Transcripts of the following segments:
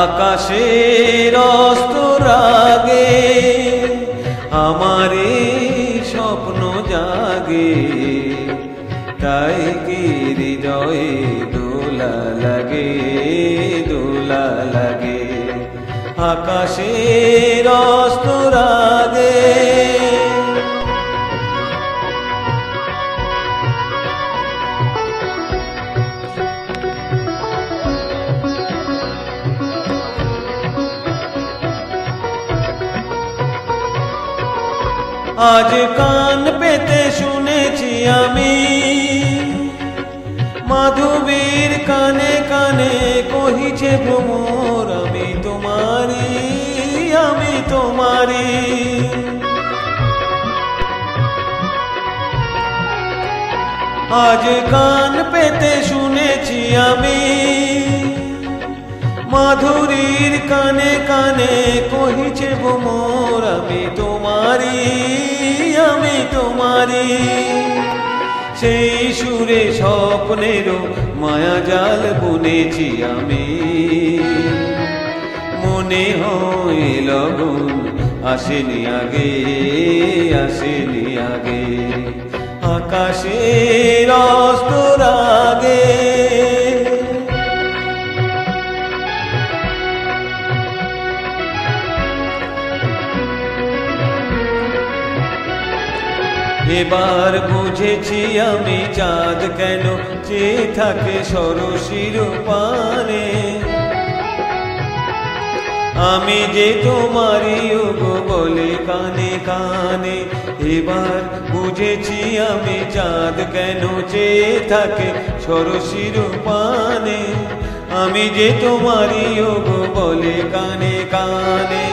আকাশের অস্তর আগে আমারে স্বপ্ন জাগে, তাই কি হৃদয়ে দোলা লাগে, দোলা লাগে। আকাশের অস্তর আগে আজ কান পেতে শুনেছি আমি মাধবীর কানে কানে কহিছে ভ্রমর, আমি তোমারি, আমি তোমারি। আজ কান পেতে শুনেছি আমি মাধুরীর কানে কানে কহিছে ভ্রমর, আমি তোমারি, আমি তোমারি। সেই সুরে স্বপ্নেরও মায়াজাল বুনেছি আমি, মনে হয় লগন আসেনি আগে, আসেনি আগে। আকাশের অস্তর আগে এবার বুঝেছি আমি চাঁদ কেন চেয়ে থাকে ষোড়শীর পানে, আমি যে তোমারি ওগো বলে কানে কানে। এবার বুঝেছি আমি চাঁদ কেন চেয়ে থাকে ষোড়শীর পানে, আমি যে তোমারি ওগো বলে কানে কানে।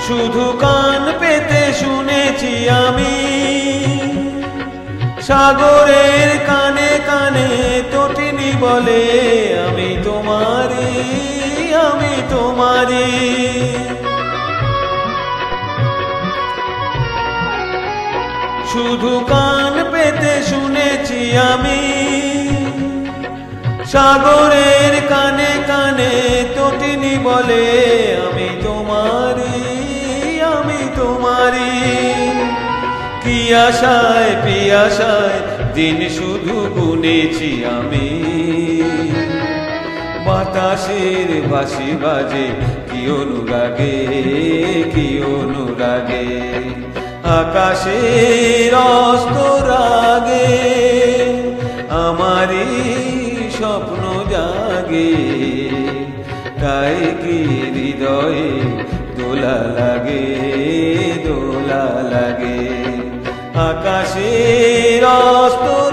শুধু কান পেতে শুনেছি আমি সাগরের কানে কানে তটিনী বলে, আমি তোমারি, আমি তোমারি। শুধু কান পেতে শুনেছি আমি সাগরের কানে কানে তটিনী বলে, আমি তোমারি, আমি তোমারি। কি আশায় পিয়াসায় দিন শুধু গুনেছি আমি, বাতাসের বাঁশি বাজে কি অনুরাগে, কি অনুরাগে। আকাশের অস্তর আগে আমারই স্বপ্ন জাগে, তাই কি হৃদয়ে দোলা লাগে, দোলা লাগে। আকাশের অস্তর